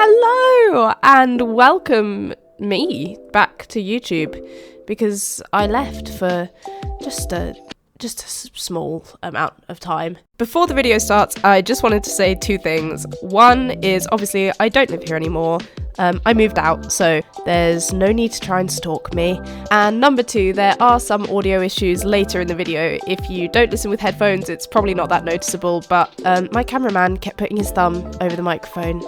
Hello and welcome me back to YouTube because I left for just a small amount of time. Before the video starts, I just wanted to say two things. One is obviously I don't live here anymore. I moved out, so there's no need to try and stalk me. And number two, there are some audio issues later in the video. If you don't listen with headphones, it's probably not that noticeable, but my cameraman kept putting his thumb over the microphone,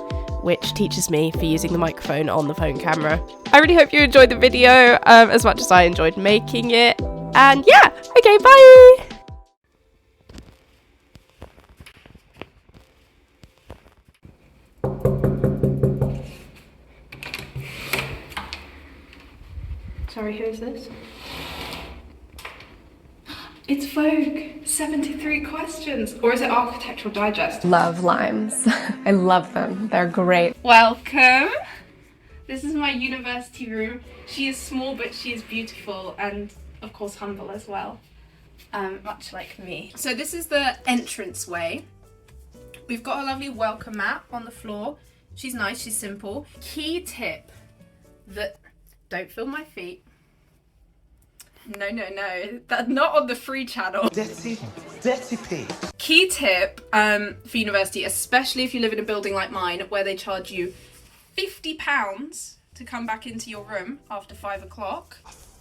which teaches me for using the microphone on the phone camera. I really hope you enjoyed the video as much as I enjoyed making it. And yeah, okay, bye! Sorry, who is this? It's Vogue, 73 questions. Or is it Architectural Digest? Love limes. I love them. They're great. Welcome. This is my university room. She is small, but she is beautiful and, of course, humble as well. Much like me. So this is the entranceway. We've got a lovely welcome mat on the floor. She's nice, she's simple. Key tip that... Don't film my feet. No, that's not on the free channel. Dirty pig. Key tip for university, especially if you live in a building like mine where they charge you £50 to come back into your room after 5 o'clock.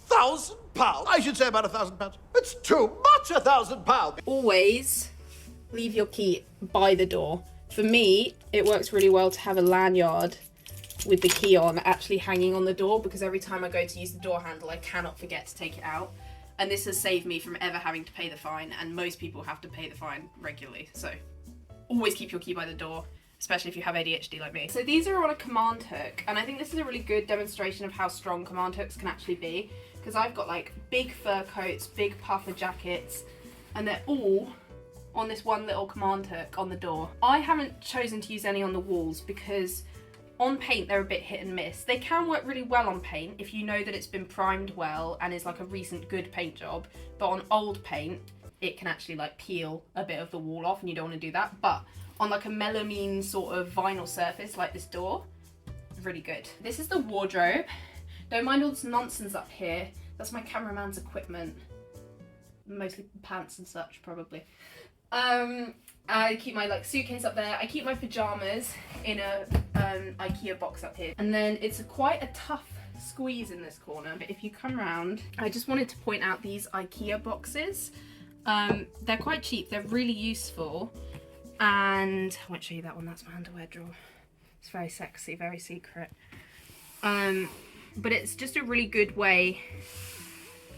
£1,000? I should say about £1,000. It's too much, £1,000. Always leave your key by the door. For me, it works really well to have a lanyard with the key on actually hanging on the door, because every time I go to use the door handle I cannot forget to take it out, and this has saved me from ever having to pay the fine, and most people have to pay the fine regularly, so always keep your key by the door, especially if you have ADHD like me. So these are on a command hook, and I think this is a really good demonstration of how strong command hooks can actually be, because I've got like big fur coats, big puffer jackets, and they're all on this one little command hook on the door. I haven't chosen to use any on the walls because on paint, they're a bit hit and miss. They can work really well on paint if you know that it's been primed well and is like a recent good paint job. But on old paint, it can actually like peel a bit of the wall off and you don't want to do that. But on like a melamine sort of vinyl surface like this door, really good. This is the wardrobe. Don't mind all this nonsense up here. That's my cameraman's equipment. Mostly pants and such, probably. I keep my like suitcase up there. I keep my pajamas in a IKEA box up here. And then it's quite a tough squeeze in this corner, but if you come around, I just wanted to point out these IKEA boxes. They're quite cheap, they're really useful, and I won't show you that one, that's my underwear drawer. It's very sexy, very secret. But it's just a really good way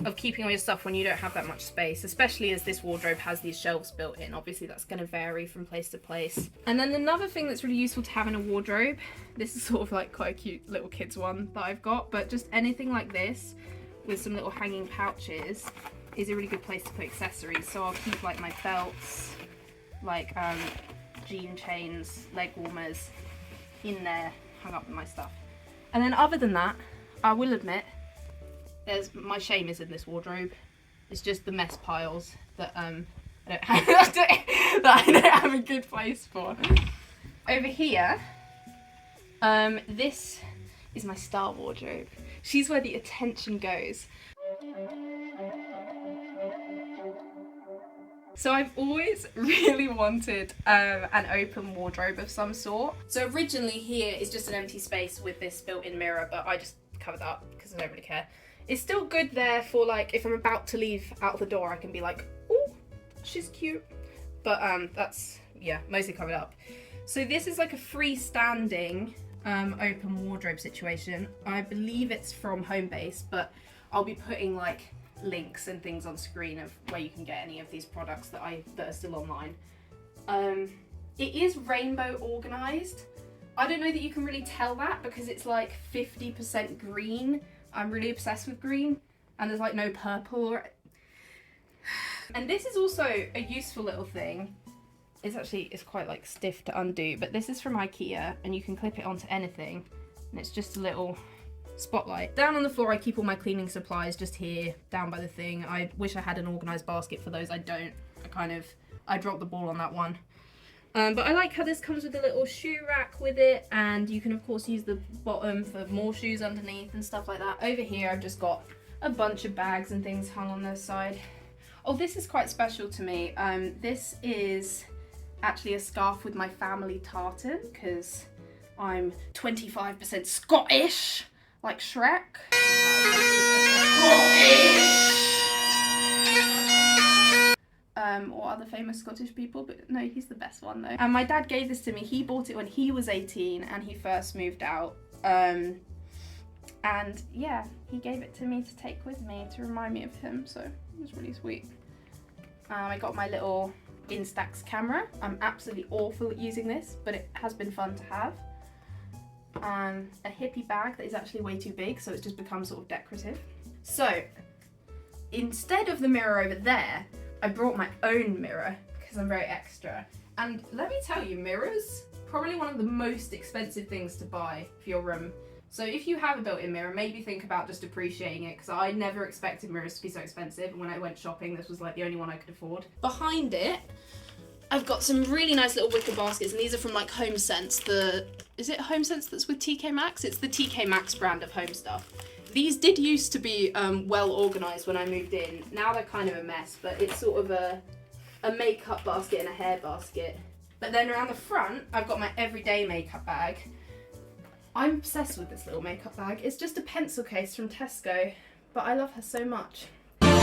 of keeping all your stuff when you don't have that much space, especially as this wardrobe has these shelves built in. Obviously that's going to vary from place to place. And then another thing that's really useful to have in a wardrobe, this is sort of like quite a cute little kids one that I've got, but just anything like this with some little hanging pouches is a really good place to put accessories. So I'll keep like my belts, like jean chains, leg warmers in there, hung up with my stuff. And then other than that, I will admit, my shame is in this wardrobe. It's just the mess piles that I don't have a good place for. Over here, this is my star wardrobe. She's where the attention goes. So I've always really wanted an open wardrobe of some sort. So originally here is just an empty space with this built-in mirror, but I just covered that up because I don't really care. It's still good there for like, if I'm about to leave out the door, I can be like, oh, she's cute. But that's, yeah, mostly covered up. So this is like a freestanding open wardrobe situation. I believe it's from Homebase, but I'll be putting like links and things on screen of where you can get any of these products that are still online. It is rainbow organized. I don't know that you can really tell that because it's like 50% green. I'm really obsessed with green, and there's like no purple or... And this is also a useful little thing. It's quite like stiff to undo, but this is from IKEA and you can clip it onto anything, and it's just a little spotlight. Down on the floor I keep all my cleaning supplies just here, down by the thing. I wish I had an organised basket for those, I don't. I dropped the ball on that one. But I like how this comes with a little shoe rack with it, and you can of course use the bottom for more shoes underneath and stuff like that. Over here I've just got a bunch of bags and things hung on the side. Oh, this is quite special to me. This is actually a scarf with my family tartan, because I'm 25% Scottish, like Shrek. Or other famous Scottish people, but no, he's the best one though. And my dad gave this to me. He bought it when he was 18 and he first moved out. And yeah, he gave it to me to take with me to remind me of him, so it was really sweet. I got my little Instax camera. I'm absolutely awful at using this, but it has been fun to have. A hippie bag that is actually way too big, so it's just become sort of decorative. So instead of the mirror over there, I brought my own mirror because I'm very extra. And let me tell you, mirrors, probably one of the most expensive things to buy for your room. So if you have a built-in mirror, maybe think about just appreciating it, because I never expected mirrors to be so expensive. And when I went shopping, this was like the only one I could afford. Behind it, I've got some really nice little wicker baskets, and these are from like Home Sense. Is it Home Sense that's with TK Maxx? It's the TK Maxx brand of home stuff. These did used to be well organised when I moved in. Now they're kind of a mess, but it's sort of a makeup basket and a hair basket. But then around the front, I've got my everyday makeup bag. I'm obsessed with this little makeup bag. It's just a pencil case from Tesco, but I love her so much. If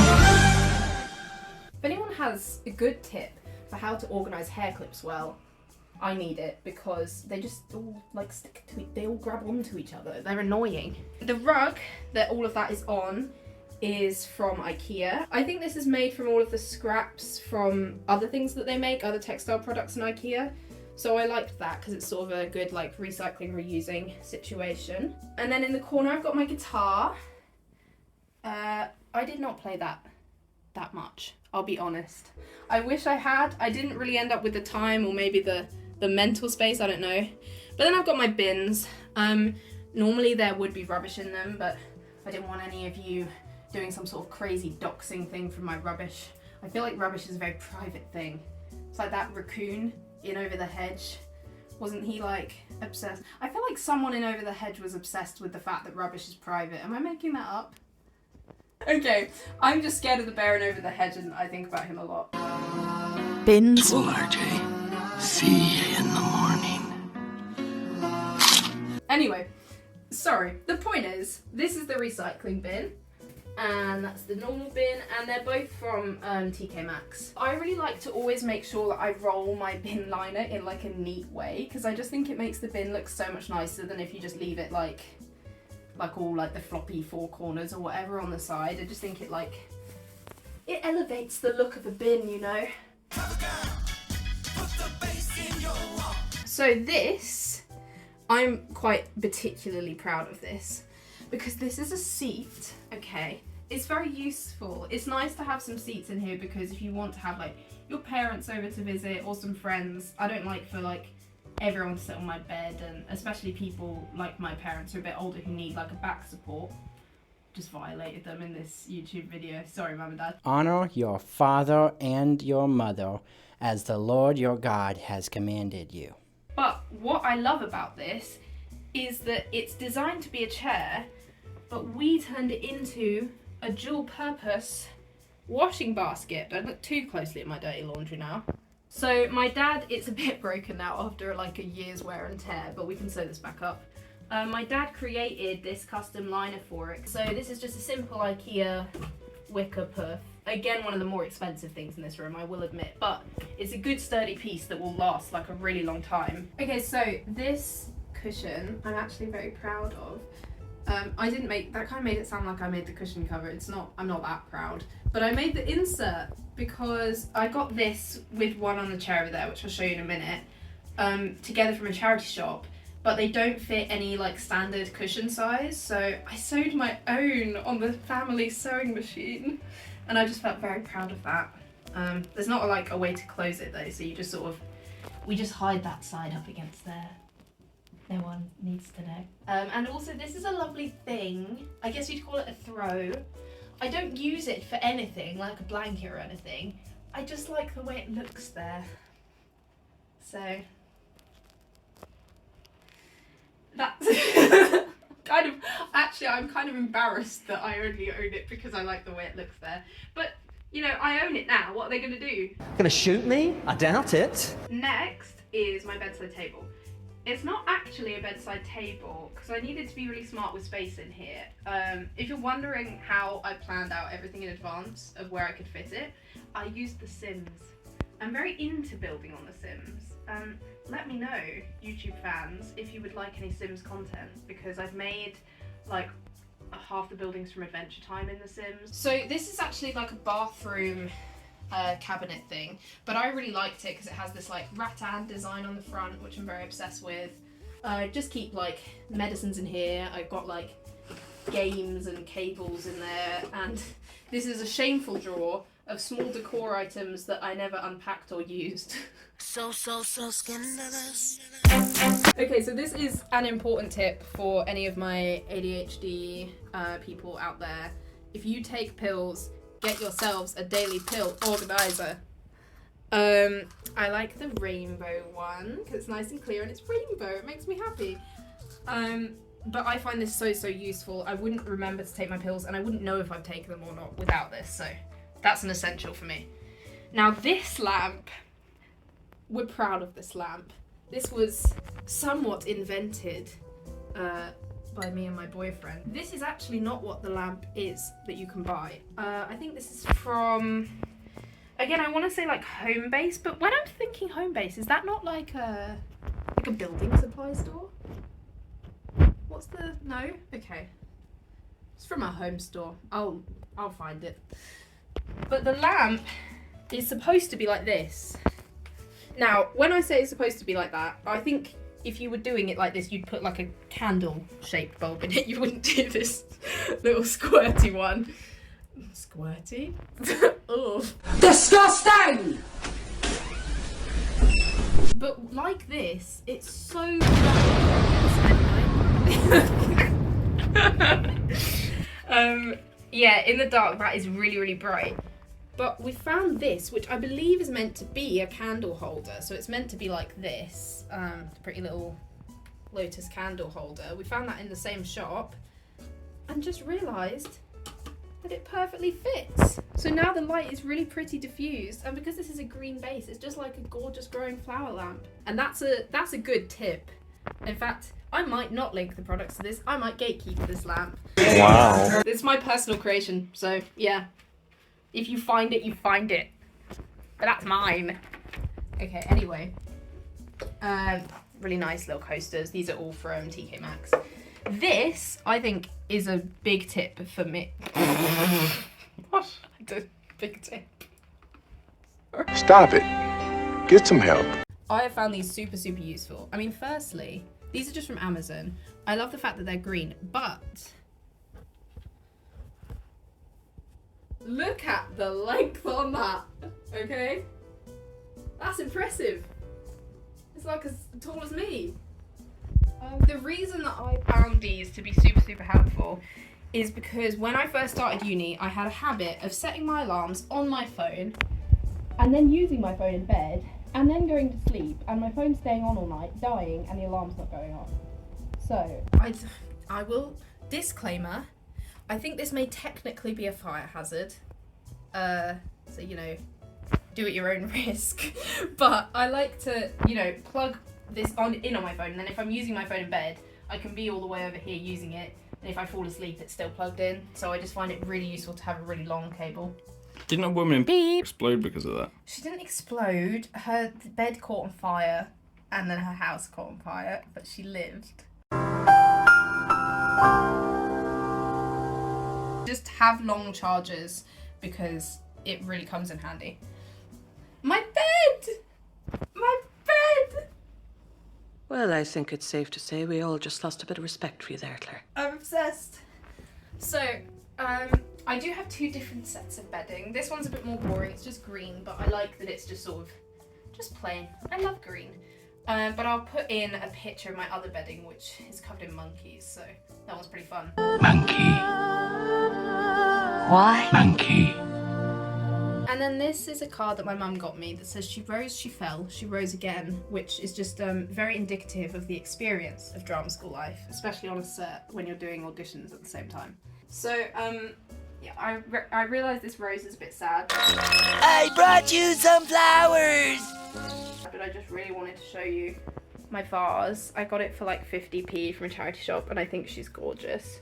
anyone has a good tip for how to organise hair clips well, I need it, because they just all like stick to they all grab onto each other. They're annoying. The rug that all of that is on is from IKEA. I think this is made from all of the scraps from other things that they make, other textile products in IKEA. So I liked that because it's sort of a good like recycling, reusing situation. And then in the corner I've got my guitar. I did not play that much, I'll be honest. I wish I had. I didn't really end up with the time, or maybe the mental space, I don't know. But then I've got my bins. Normally there would be rubbish in them, but I didn't want any of you doing some sort of crazy doxing thing from my rubbish. I feel like rubbish is a very private thing. It's like that raccoon in Over the Hedge. Wasn't he like obsessed? I feel like someone in Over the Hedge was obsessed with the fact that rubbish is private. Am I making that up? Okay, I'm just scared of the bear in Over the Hedge, and I think about him a lot. Bins. Well, RJ, see you in the morning. Anyway, sorry. The point is, this is the recycling bin, and that's the normal bin, and they're both from TK Maxx. I really like to always make sure that I roll my bin liner in like a neat way, because I just think it makes the bin look so much nicer than if you just leave it like all like the floppy four corners or whatever on the side. I just think it elevates the look of a bin, you know. So this, I'm quite particularly proud of this, because this is a seat, okay? It's very useful. It's nice to have some seats in here, because if you want to have like your parents over to visit or some friends, I don't like for like everyone to sit on my bed, and especially people like my parents who are a bit older who need like a back support. Just violated them in this YouTube video. Sorry, Mum and Dad. Honor your father and your mother as the Lord your God has commanded you. But what I love about this is that it's designed to be a chair, but we turned it into a dual purpose washing basket. Don't look too closely at my dirty laundry now. So my dad, it's a bit broken now after like a year's wear and tear, but we can sew this back up. My dad created this custom liner for it. So this is just a simple IKEA wicker puff. Again, one of the more expensive things in this room, I will admit, but it's a good sturdy piece that will last like a really long time. Okay, so this cushion, I'm actually very proud of. I didn't make, that kind of made it sound like I made the cushion cover. It's not, I'm not that proud. But I made the insert because I got this with one on the chair over there, which I'll show you in a minute, together from a charity shop. But they don't fit any like standard cushion size, so I sewed my own on the family sewing machine, and I just felt very proud of that. There's not like a way to close it though, so you just sort of, we just hide that side up against there. No one needs to know. And also this is a lovely thing. I guess you'd call it a throw. I don't use it for anything, like a blanket or anything. I just like the way it looks there. So that's kind of, actually I'm kind of embarrassed that I only own it because I like the way it looks there. But, you know, I own it now. What are they going to do? Gonna shoot me? I doubt it. Next is my bedside table. It's not actually a bedside table because I needed to be really smart with space in here. If you're wondering how I planned out everything in advance of where I could fit it, I used The Sims. I'm very into building on The Sims. Let me know, YouTube fans, if you would like any Sims content, because I've made like half the buildings from Adventure Time in The Sims. So this is actually like a bathroom cabinet thing, but I really liked it because it has this like rattan design on the front, which I'm very obsessed with. I just keep like medicines in here. I've got like games and cables in there, and this is a shameful drawer of small decor items that I never unpacked or used. So scandalous. Okay, so this is an important tip for any of my ADHD people out there. If you take pills, get yourselves a daily pill organizer. I like the rainbow one because it's nice and clear and it's rainbow. It makes me happy. But I find this so useful. I wouldn't remember to take my pills and I wouldn't know if I've taken them or not without this. So that's an essential for me. Now this lamp, we're proud of this lamp. This was somewhat invented by me and my boyfriend. This is actually not what the lamp is that you can buy. I think this is from, again, I want to say like Homebase, but when I'm thinking Homebase, is that not like a building supply store? What's the, no? Okay. It's from a home store. I'll find it. But the lamp is supposed to be like this. Now, when I say it's supposed to be like that, I think if you were doing it like this, you'd put like a candle-shaped bulb in it. You wouldn't do this little squirty one. Squirty? Ugh. Disgusting! But like this, it's so yeah, in the dark that is really bright. But we found this, which I believe is meant to be a candle holder. So it's meant to be like this, pretty little lotus candle holder. We found that in the same shop and just realised that it perfectly fits. So now the light is really pretty diffused, and because this is a green base, it's just like a gorgeous growing flower lamp. And that's a good tip. In fact, I might not link the products to this. I might gatekeep this lamp. Wow. It's my personal creation, so yeah. If you find it, you find it. But that's mine. Okay, anyway. Really nice little coasters. These are all from TK Maxx. This, I think, is a big tip for me. What? I did big tip. Stop it. Get some help. I have found these super useful. I mean, firstly, these are just from Amazon. I love the fact that they're green, but look at the length on that, okay? That's impressive. It's like as tall as me. The reason that I found these to be super helpful is because when I first started uni, I had a habit of setting my alarms on my phone and then using my phone in bed and then going to sleep and my phone staying on all night, dying, and the alarm's not going off. So, I will, disclaimer, I think this may technically be a fire hazard. So, you know, do at your own risk. But I like to, you know, plug this in on my phone, and then if I'm using my phone in bed, I can be all the way over here using it, and if I fall asleep, it's still plugged in. So I just find it really useful to have a really long cable. Didn't a woman explode because of that? She didn't explode. Her bed caught on fire, and then her house caught on fire, but she lived. Just have long chargers because it really comes in handy. My bed! My bed! Well, I think it's safe to say we all just lost a bit of respect for you there, Claire. I'm obsessed. So, I do have two different sets of bedding. This one's a bit more boring, it's just green, but I like that it's just sort of, just plain. I love green. But I'll put in a picture of my other bedding, which is covered in monkeys, so that one's pretty fun. Monkey. Why? Monkey. And And then this is a card that my mum got me that says she rose, she fell, she rose again, which is just very indicative of the experience of drama school life, especially on a set when you're doing auditions at the same time. So, yeah, I realised this rose is a bit sad. I brought you some flowers! But I just really wanted to show you my vase. I got it for like 50p from a charity shop and I think she's gorgeous.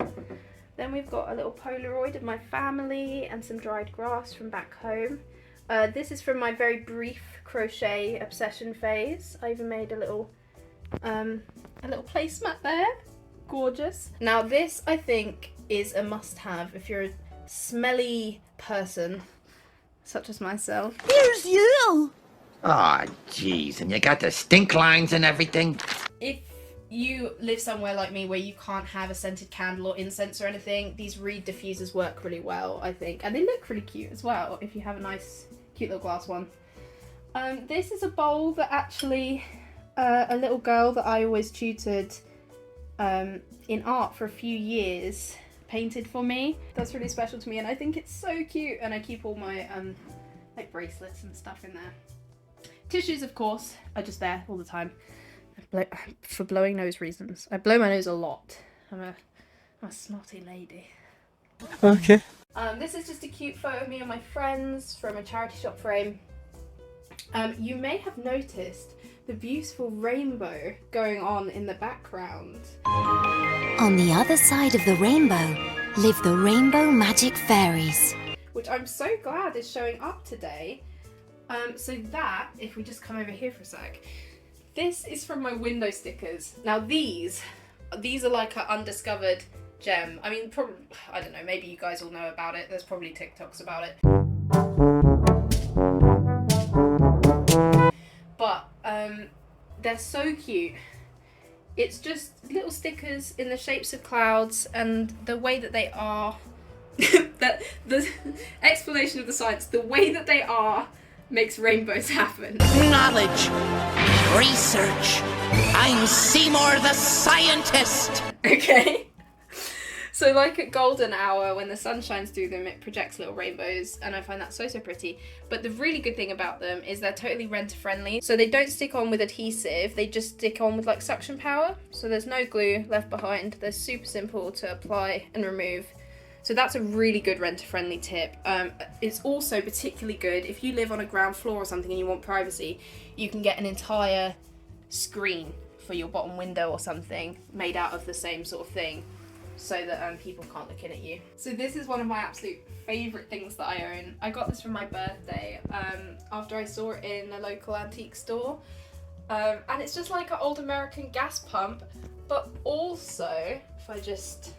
Then we've got a little Polaroid of my family and some dried grass from back home. This is from my very brief crochet obsession phase. I even made a little placemat there. Gorgeous. Now this, I think, is a must-have if you're a smelly person, such as myself. Here's you! Aw, jeez, and you got the stink lines and everything? If you live somewhere like me where you can't have a scented candle or incense or anything, these reed diffusers work really well, I think. And they look really cute as well if you have a nice, cute little glass one. This is a bowl that actually a little girl that I always tutored in art for a few years painted for me. That's really special to me and I think it's so cute, and I keep all my like bracelets and stuff in there. Tissues, of course, are just there all the time. For blowing nose reasons. I blow my nose a lot. I'm a snotty lady. Okay. This is just a cute photo of me and my friends from a charity shop frame. You may have noticed the beautiful rainbow going on in the background. On the other side of the rainbow live the rainbow magic fairies, which I'm so glad is showing up today. So that, if we just come over here for a sec, this is from my window stickers. Now these are like an undiscovered gem. I mean, probably, I don't know, maybe you guys all know about it. There's probably TikToks about it. But they're so cute. It's just little stickers in the shapes of clouds, and the way that they are, that the explanation of the science, the way that they are makes rainbows happen. Knowledge. Research. I'm Seymour the scientist. Okay. So like at golden hour, when the sun shines through them, it projects little rainbows, and I find that so pretty. But the really good thing about them is they're totally renter friendly. So they don't stick on with adhesive, they just stick on with like suction power. So there's no glue left behind. They're super simple to apply and remove. So that's a really good renter-friendly tip. It's also particularly good if you live on a ground floor or something and you want privacy. You can get an entire screen for your bottom window or something made out of the same sort of thing, so that people can't look in at you. So this is one of my absolute favourite things that I own. I got this for my birthday after I saw it in a local antique store. And it's just like an old American gas pump, but also, if I just...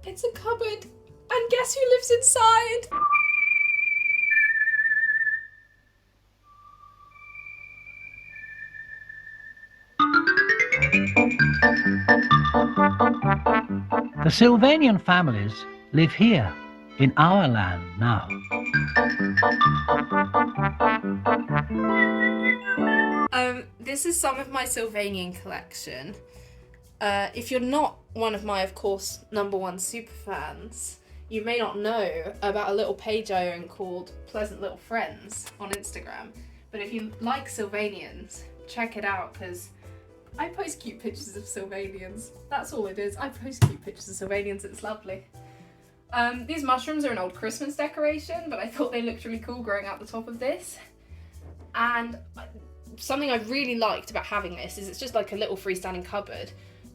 It's a cupboard, and guess who lives inside? The Sylvanian families live here, in our land now. This is some of my Sylvanian collection. If you're not one of my, of course, #1 super fans, you may not know about a little page I own called Pleasant Little Friends on Instagram. But if you like Sylvanians, check it out, because I post cute pictures of Sylvanians. That's all it is. I post cute pictures of Sylvanians. It's lovely. These mushrooms are an old Christmas decoration, but I thought they looked really cool growing out the top of this. And something I really liked about having this is it's just like a little freestanding cupboard.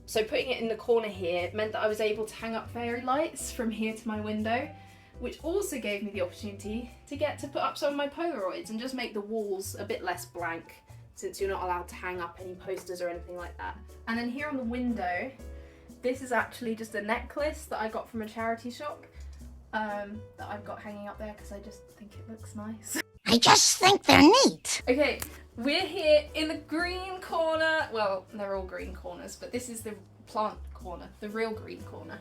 So putting it in the corner here meant that I was able to hang up fairy lights from here to my window, which also gave me the opportunity to get to put up some of my Polaroids and just make the walls a bit less blank, since you're not allowed to hang up any posters or anything like that. And then here on the window, this is actually just a necklace that I got from a charity shop that I've got hanging up there because I just think it looks nice. I just think they're neat. Okay, we're here in the green corner. Well, they're all green corners, but this is the plant corner, the real green corner.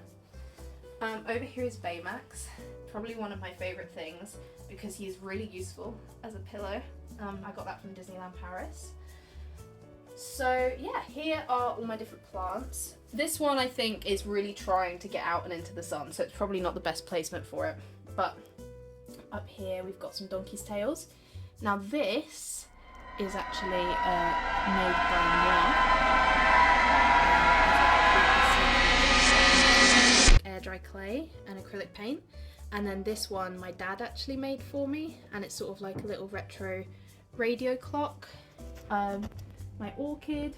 Over here is Baymax, probably one of my favourite things because he is really useful as a pillow. I got that from Disneyland Paris. So yeah, here are all my different plants. This one I think is really trying to get out and into the sun, so it's probably not the best placement for it, but up here we've got some donkey's tails. Now this is actually made by air dry clay and acrylic paint. And then this one my dad actually made for me, and it's sort of like a little retro radio clock. My orchid.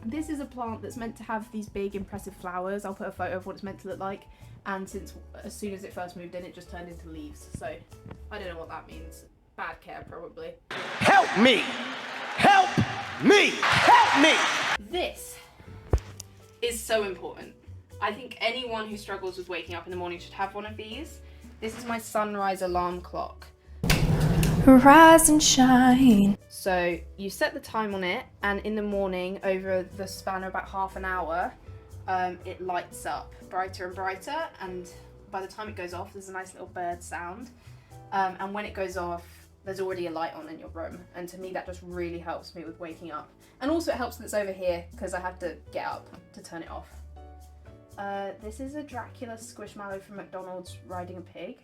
This is a plant that's meant to have these big impressive flowers. I'll put a photo of what it's meant to look like. And since as soon as it first moved in, it just turned into leaves. So I don't know what that means. Bad care, probably. Help me! Help me! Help me! This is so important. I think anyone who struggles with waking up in the morning should have one of these. This is my sunrise alarm clock. Rise and shine. So you set the time on it, and in the morning, over the span of about half an hour, it lights up brighter and brighter, and by the time it goes off, there's a nice little bird sound. And when it goes off, there's already a light on in your room, and to me that just really helps me with waking up. And also it helps that it's over here, because I have to get up to turn it off. This is a Dracula squishmallow from McDonald's riding a pig.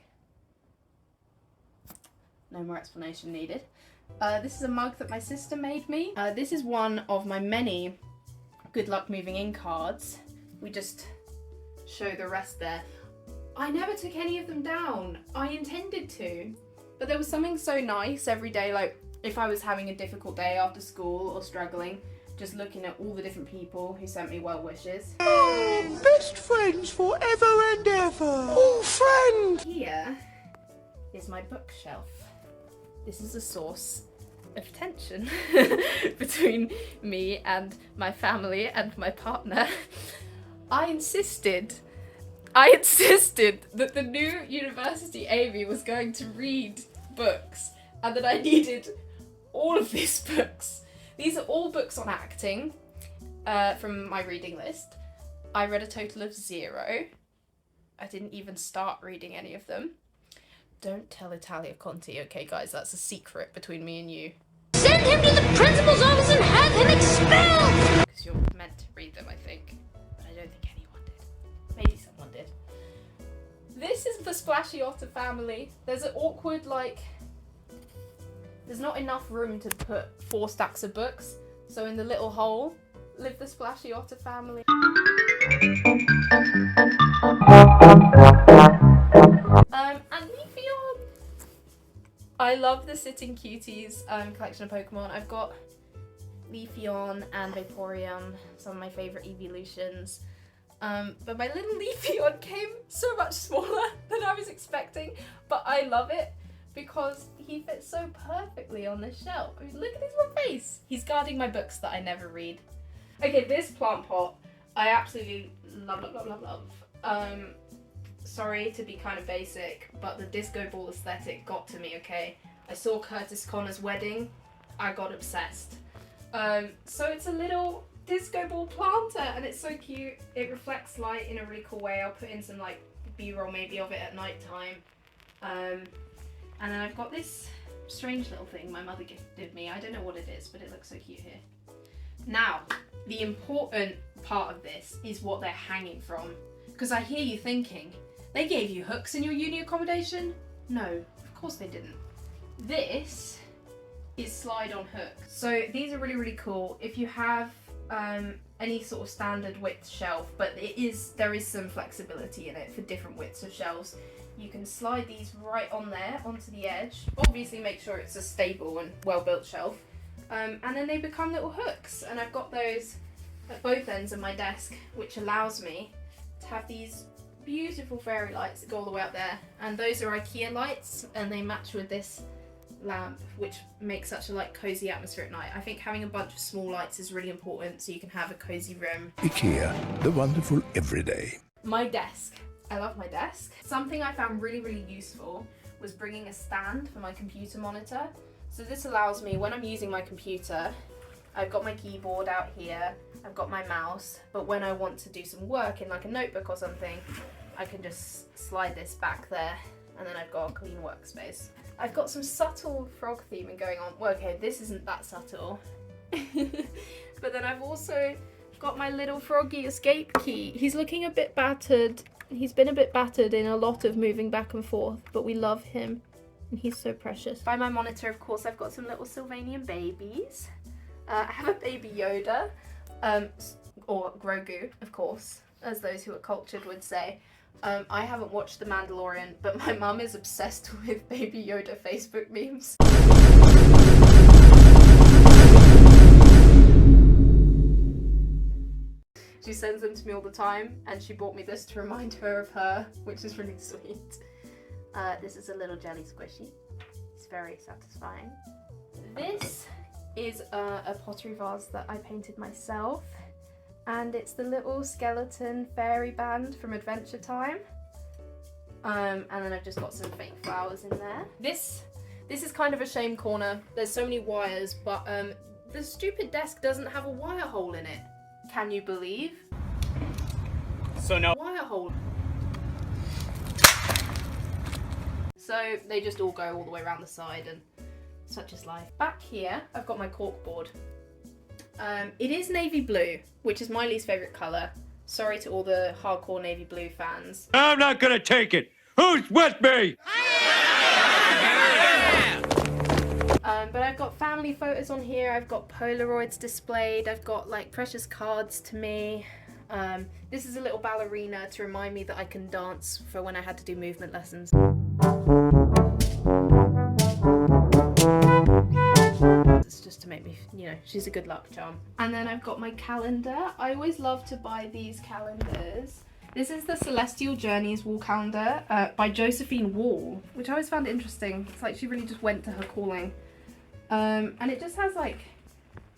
No more explanation needed. This is a mug that my sister made me. This is one of my many good luck moving in cards. We just show the rest there. I never took any of them down. I intended to, but there was something so nice every day, like if I was having a difficult day after school or struggling, just looking at all the different people who sent me well wishes. Oh, best friends forever and ever. Oh, friend! Here is my bookshelf. This is a source of tension between me and my family and my partner. I insisted that the new university Amy was going to read books, and that I needed all of these books. These are all books on acting from my reading list. I read a total of 0. I didn't even start reading any of them. Don't tell Italia Conti, okay guys, that's a secret between me and you. Send him to the principal's office and have him expelled! Because you're meant to read them, I think. But I don't think anyone did. Maybe someone did. This is the Splashy Otter family. There's an awkward, like... There's not enough room to put 4 stacks of books. So in the little hole, live the Splashy Otter family. And Leafeon! I love the Sitting Cuties collection of Pokemon. I've got Leafeon and Vaporeon, some of my favourite evolutions. But my little Leafeon came so much smaller than I was expecting, but I love it because he fits so perfectly on this shelf. I mean, look at his little face. He's guarding my books that I never read. Okay, this plant pot, I absolutely love. Sorry to be kind of basic, but the disco ball aesthetic got to me, okay? I saw Curtis Connor's wedding, I got obsessed. So it's a little disco ball planter, and it's so cute. It reflects light in a really cool way. I'll put in some like B-roll maybe of it at night time. And then I've got this strange little thing my mother gifted me. I don't know what it is, but it looks so cute here. Now, the important part of this is what they're hanging from. Because I hear you thinking, they gave you hooks in your uni accommodation? No, of course they didn't. This is slide on hook. So these are really, really cool. If you have any sort of standard width shelf, but there is some flexibility in it for different widths of shelves. You can slide these right on there onto the edge. Obviously make sure it's a stable and well-built shelf. And then they become little hooks. And I've got those at both ends of my desk, which allows me to have these beautiful fairy lights that go all the way up there. And those are IKEA lights, and they match with this lamp, which makes such a cozy atmosphere at night. I think having a bunch of small lights is really important so you can have a cozy room. IKEA, the wonderful everyday. My desk. I love my desk. Something I found really, really useful was bringing a stand for my computer monitor. So this allows me, when I'm using my computer, I've got my keyboard out here, I've got my mouse, but when I want to do some work in like a notebook or something, I can just slide this back there, and then I've got a clean workspace. I've got some subtle frog theming going on. Well, okay, this isn't that subtle. But then I've also got my little froggy escape key. He's looking a bit battered He's been a bit battered in a lot of moving back and forth, but we love him. And he's so precious. By my monitor, of course, I've got some little Sylvanian babies. I have a baby Yoda, or Grogu, of course, as those who are cultured would say. I haven't watched The Mandalorian, but my mum is obsessed with Baby Yoda Facebook memes. She sends them to me all the time, and she bought me this to remind her of her, which is really sweet. This is a little jelly squishy. It's very satisfying. This is a pottery vase that I painted myself, and it's the little skeleton fairy band from Adventure Time. And then I've just got some fake flowers in there. This is kind of a shame corner. There's so many wires, but the stupid desk doesn't have a wire hole in it. Can you believe? So no wire hole. So they just all go all the way around the side, and such is life. Back here, I've got my corkboard. It is navy blue, which is my least favourite colour. Sorry to all the hardcore navy blue fans. I'm not gonna take it. Who's with me? But I've got family photos on here, I've got Polaroids displayed, I've got like precious cards to me. This is a little ballerina to remind me that I can dance for when I had to do movement lessons. It's just to make me, you know, she's a good luck charm. And then I've got my calendar. I always love to buy these calendars. This is the Celestial Journeys wall calendar by Josephine Wall, which I always found interesting. It's like she really just went to her calling. And it just has like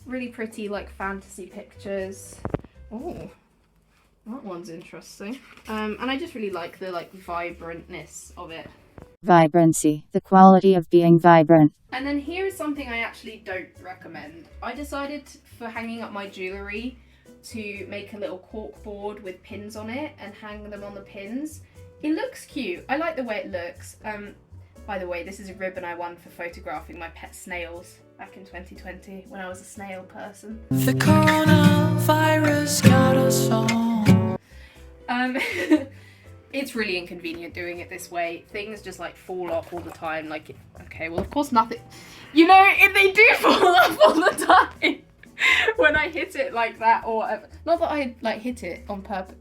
really pretty like fantasy pictures. Oh, that one's interesting. And I just really like the like vibrantness of it. Vibrancy, the quality of being vibrant. And then here is something I actually don't recommend. I decided for hanging up my jewellery to make a little cork board with pins on it and hang them on the pins. It looks cute. I like the way it looks. By the way, this is a ribbon I won for photographing my pet snails back in 2020 when I was a snail person. The coronavirus got us all. It's really inconvenient doing it this way. Things just like fall off all the time. Like, okay, well of course nothing. You know, they do fall off all the time when I hit it like that, or not that I like hit it on purpose.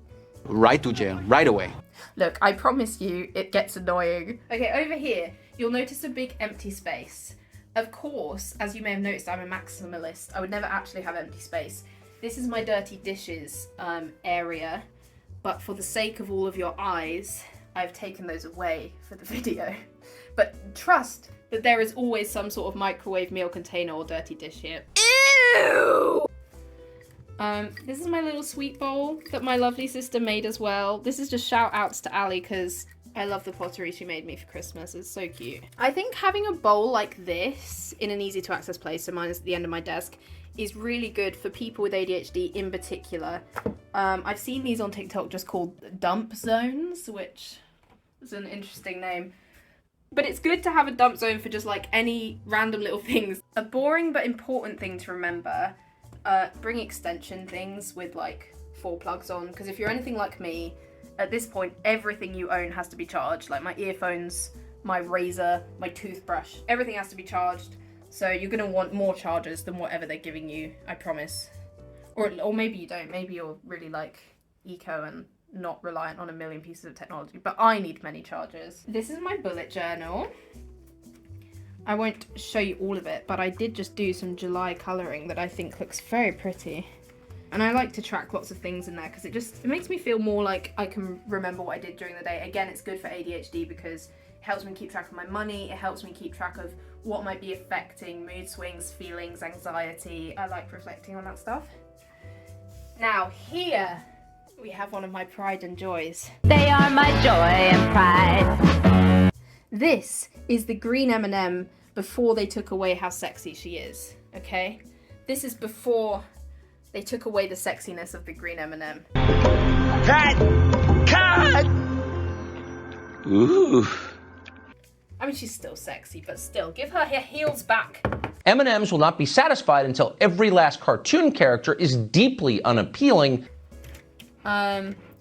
Right to jail, right away. Look, I promise you, it gets annoying. Okay, over here, you'll notice a big empty space. Of course, as you may have noticed, I'm a maximalist. I would never actually have empty space. This is my dirty dishes area, but for the sake of all of your eyes, I've taken those away for the video. But trust that there is always some sort of microwave meal container or dirty dish here. Ew! This is my little sweet bowl that my lovely sister made as well. This is just shout outs to Ali because I love the pottery she made me for Christmas. It's so cute. I think having a bowl like this in an easy to access place, so mine is at the end of my desk, is really good for people with ADHD in particular. I've seen these on TikTok just called dump zones, which is an interesting name. But it's good to have a dump zone for just like any random little things. A boring but important thing to remember, bring extension things with like 4 plugs on, because if you're anything like me, at this point everything you own has to be charged. Like my earphones, my razor, my toothbrush, everything has to be charged. So you're gonna want more chargers than whatever they're giving you, I promise. Or maybe you don't, maybe you're really like eco and not reliant on a million pieces of technology, but I need many chargers. This is my bullet journal. I won't show you all of it, but I did just do some July colouring that I think looks very pretty. And I like to track lots of things in there because it makes me feel more like I can remember what I did during the day. Again, it's good for ADHD because it helps me keep track of my money, it helps me keep track of what might be affecting mood swings, feelings, anxiety. I like reflecting on that stuff. Now here we have one of my pride and joys. They are my joy and pride. This is the green M&M before they took away how sexy she is, okay? This is before they took away the sexiness of the green M&M. Cut! Cut! Ooh. I mean, she's still sexy, but still, give her heels back. M&Ms will not be satisfied until every last cartoon character is deeply unappealing.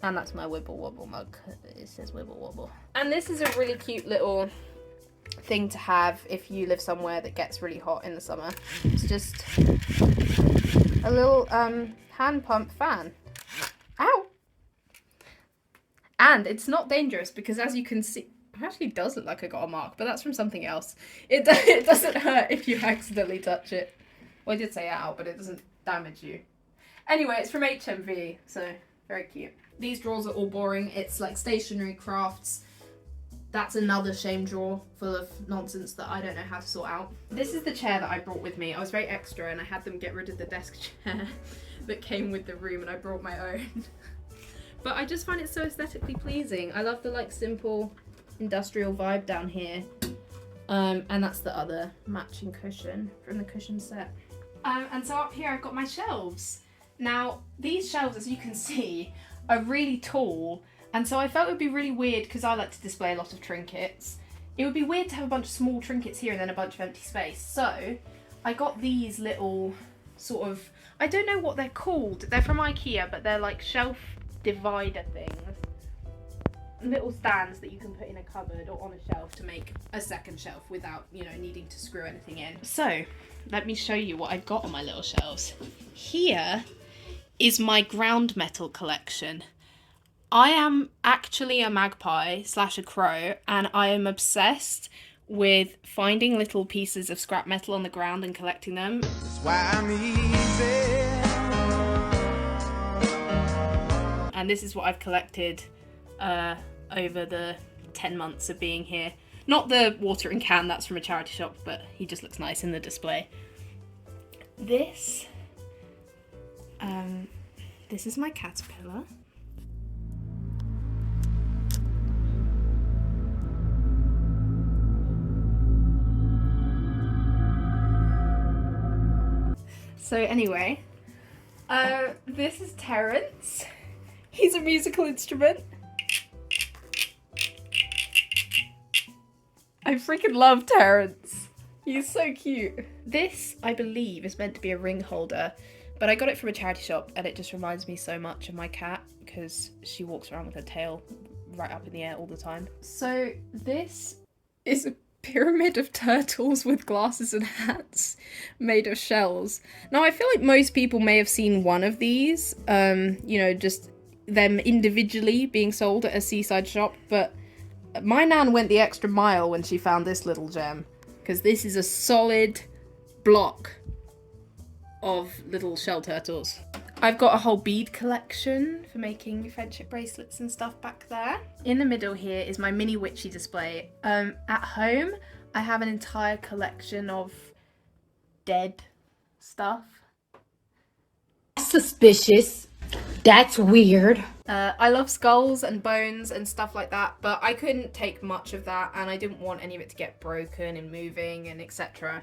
And that's my Wibble Wobble mug. It says Wibble Wobble. And this is a really cute little thing to have if you live somewhere that gets really hot in the summer. It's just a little hand pump fan. Ow! And it's not dangerous because, as you can see, it actually does look like I got a mark, but that's from something else. It doesn't hurt if you accidentally touch it. Well, I did say ow, but it doesn't damage you. Anyway, it's from HMV, so very cute. These drawers are all boring. It's like stationery crafts. That's another shame drawer full of nonsense that I don't know how to sort out. This is the chair that I brought with me. I was very extra and I had them get rid of the desk chair that came with the room, and I brought my own. But I just find it so aesthetically pleasing. I love the like simple industrial vibe down here. And that's the other matching cushion from the cushion set. And so up here I've got my shelves. Now these shelves, as you can see, are really tall, and so I felt it would be really weird, because I like to display a lot of trinkets. It would be weird to have a bunch of small trinkets here and then a bunch of empty space. So I got these little sort of, I don't know what they're called. They're from IKEA, but they're like shelf divider things. Little stands that you can put in a cupboard or on a shelf to make a second shelf without, you know, needing to screw anything in. So let me show you what I've got on my little shelves. Here is my ground metal collection. I am actually a magpie / a crow, and I am obsessed with finding little pieces of scrap metal on the ground and collecting them. That's why I'm easy. And this is what I've collected over the 10 months of being here. Not the watering can, that's from a charity shop, but he just looks nice in the display. This is my caterpillar. So anyway, this is Terence. He's a musical instrument. I freaking love Terence. He's so cute. This, I believe, is meant to be a ring holder, but I got it from a charity shop and it just reminds me so much of my cat because she walks around with her tail right up in the air all the time. So this is a pyramid of turtles with glasses and hats made of shells. Now I feel like most people may have seen one of these, you know, just them individually being sold at a seaside shop, but my nan went the extra mile when she found this little gem, because this is a solid block of little shell turtles. I've got a whole bead collection for making friendship bracelets and stuff back there. In the middle here is my mini witchy display. At home, I have an entire collection of dead stuff. Suspicious. That's weird. I love skulls and bones and stuff like that, but I couldn't take much of that, and I didn't want any of it to get broken and moving and etc.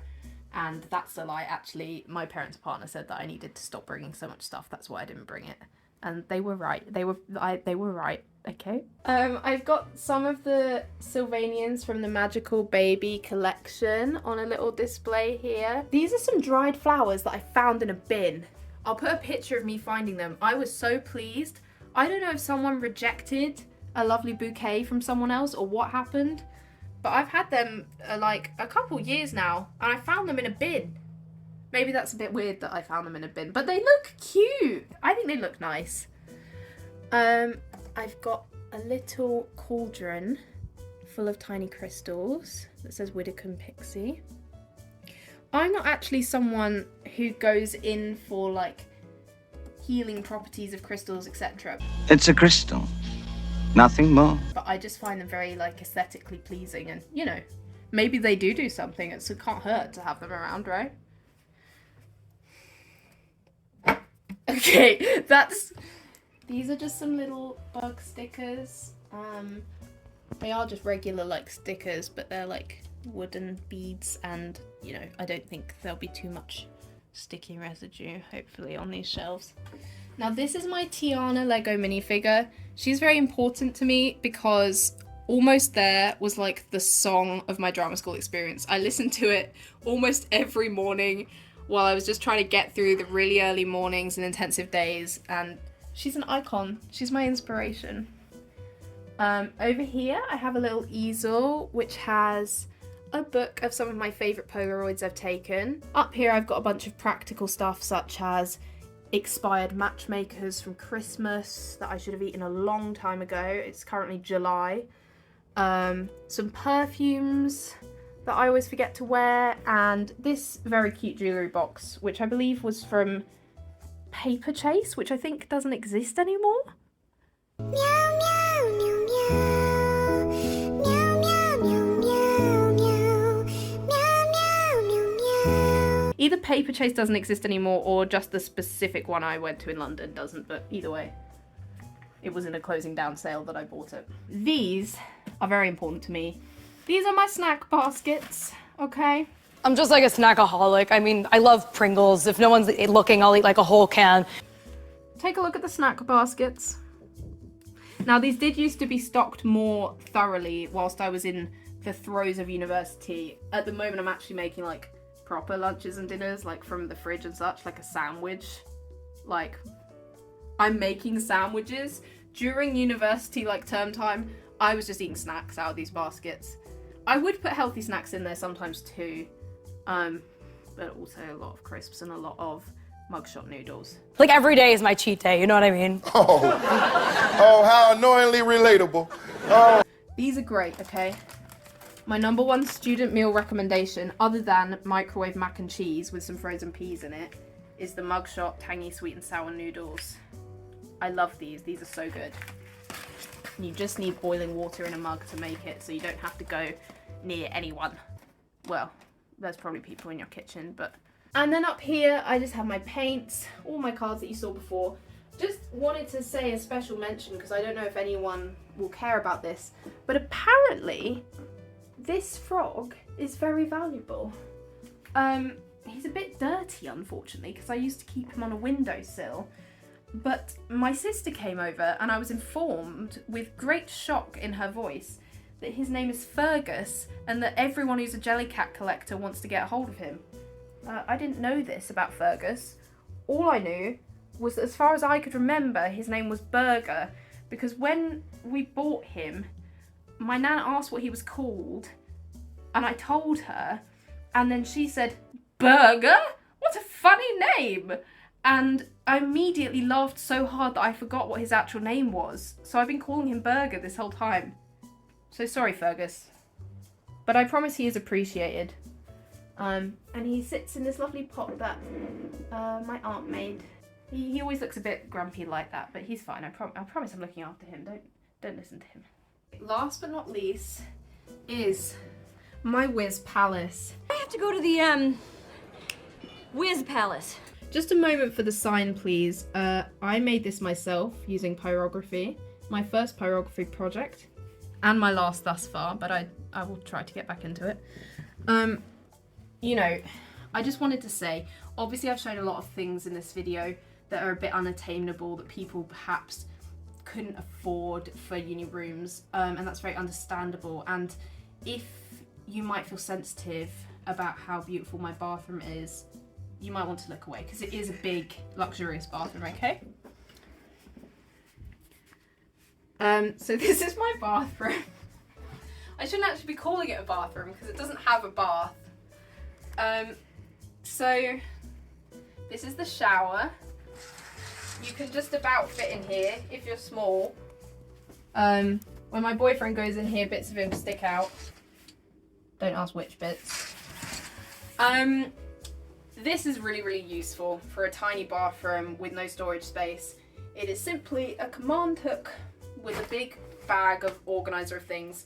And that's a lie. Actually, my parents' partner said that I needed to stop bringing so much stuff. That's why I didn't bring it, and they were right. They were right. Okay. I've got some of the Sylvanians from the Magical Baby collection on a little display here. These are some dried flowers that I found in a bin. I'll put a picture of me finding them. I was so pleased. I don't know if someone rejected a lovely bouquet from someone else or what happened, but I've had them like a couple years now, and I found them in a bin. Maybe that's a bit weird that I found them in a bin, but they look cute. I think they look nice. I've got a little cauldron full of tiny crystals that says Widdicombe Pixie. I'm not actually someone who goes in for like healing properties of crystals, etc. It's a crystal, nothing more. But I just find them very like aesthetically pleasing, and you know, maybe they do something. It can't hurt to have them around, right? Okay, these are just some little bug stickers. They are just regular like stickers, but they're like wooden beads, and you know, I don't think there'll be too much sticky residue hopefully on these shelves. Now this is my Tiana Lego minifigure. She's very important to me because Almost There was like the song of my drama school experience. I listened to it almost every morning while I was just trying to get through the really early mornings and intensive days, and She's an icon. She's my inspiration. Over here, I have a little easel which has a book of some of my favourite Polaroids I've taken. Up here, I've got a bunch of practical stuff such as expired matchmakers from Christmas that I should have eaten a long time ago. It's currently July. Some perfumes that I always forget to wear, and this very cute jewellery box, which I believe was from Paper Chase, which I think doesn't exist anymore. Meow, meow, meow, meow. Meow, meow, meow, meow, meow. Meow, meow, meow, meow. Either Paper Chase doesn't exist anymore or just the specific one I went to in London doesn't, but either way, it was in a closing down sale that I bought it. These are very important to me. These are my snack baskets, okay? I'm just like a snackaholic. I mean, I love Pringles. If no one's looking, I'll eat like a whole can. Take a look at the snack baskets. Now, these did used to be stocked more thoroughly whilst I was in the throes of university. At the moment, I'm actually making like proper lunches and dinners, like from the fridge and such, like a sandwich. Like, I'm making sandwiches. During university, like term time, I was just eating snacks out of these baskets. I would put healthy snacks in there sometimes too, but also a lot of crisps and a lot of mugshot noodles. Like every day is my cheat day, you know what I mean? Oh, how annoyingly relatable. Oh. These are great, okay? My #1 student meal recommendation, other than microwave mac and cheese with some frozen peas in it, is the mugshot tangy sweet and sour noodles. I love these are so good. You just need boiling water in a mug to make it, so you don't have to go near anyone. Well, there's probably people in your kitchen, but... And then up here, I just have my paints, all my cards that you saw before. Just wanted to say a special mention, because I don't know if anyone will care about this, but apparently, this frog is very valuable. He's a bit dirty, unfortunately, because I used to keep him on a windowsill. But my sister came over and I was informed with great shock in her voice that his name is Fergus and that everyone who's a Jellycat collector wants to get a hold of him. I didn't know this about Fergus. All I knew was that as far as I could remember, his name was Burger, because when we bought him, my nan asked what he was called and I told her, and then she said, "Burger? What a funny name!" And I immediately laughed so hard that I forgot what his actual name was. So I've been calling him Burger this whole time. So sorry, Fergus. But I promise he is appreciated. And he sits in this lovely pot that my aunt made. He always looks a bit grumpy like that, but he's fine. I promise I'm looking after him. Don't listen to him. Last but not least is my Whiz Palace. I have to go to the Whiz Palace. Just a moment for the sign, please. I made this myself using pyrography. My first pyrography project, and my last thus far, but I will try to get back into it. You know, I just wanted to say, obviously I've shown a lot of things in this video that are a bit unattainable, that people perhaps couldn't afford for uni rooms, and that's very understandable. And if you might feel sensitive about how beautiful my bathroom is, you might want to look away, because it is a big, luxurious bathroom, okay? So this is my bathroom. I shouldn't actually be calling it a bathroom, because it doesn't have a bath. So this is the shower. You can just about fit in here if you're small. When my boyfriend goes in here, bits of him stick out. Don't ask which bits. This is really, really useful for a tiny bathroom with no storage space. It is simply a command hook with a big bag of organizer of things.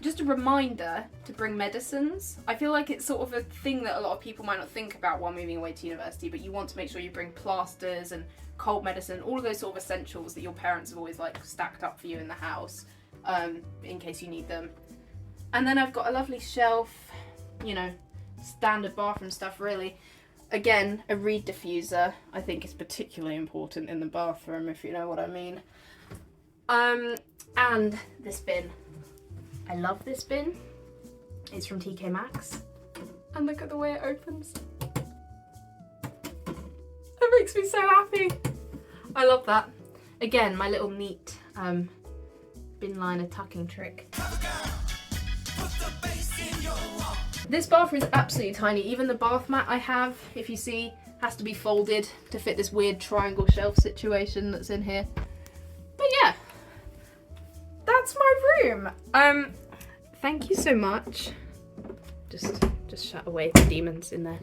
Just a reminder to bring medicines. I feel like it's sort of a thing that a lot of people might not think about while moving away to university, but you want to make sure you bring plasters and cold medicine, all of those sort of essentials that your parents have always like stacked up for you in the house, in case you need them. And then I've got a lovely shelf, you know, standard bathroom stuff really. Again, a reed diffuser I think is particularly important in the bathroom, if you know what I mean. And this bin. I love this bin. It's from TK Maxx. And look at the way it opens. It makes me so happy. I love that. Again, my little neat bin liner tucking trick. This bathroom is absolutely tiny. Even the bath mat I have, if you see, has to be folded to fit this weird triangle shelf situation that's in here. But yeah, that's my room. Thank you so much. Just shut away the demons in there.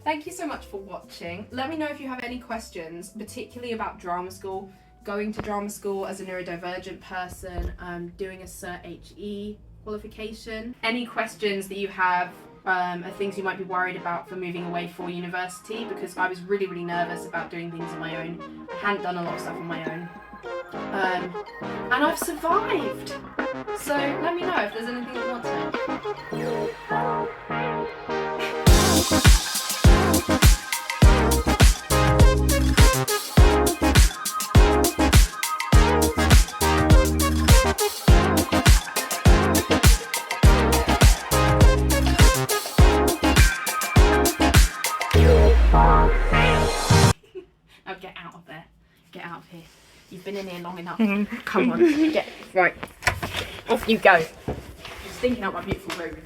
Thank you so much for watching. Let me know if you have any questions, particularly about drama school, going to drama school as a neurodivergent person, doing a Cert HE qualification. Any questions that you have are things you might be worried about for moving away for university, because I was really, really nervous about doing things on my own. I hadn't done a lot of stuff on my own. And I've survived! So let me know if there's anything you want to know. Now get out of there. Get out of here. You've been in here long enough. Come on. Right. Off you go. You're stinking up my beautiful room.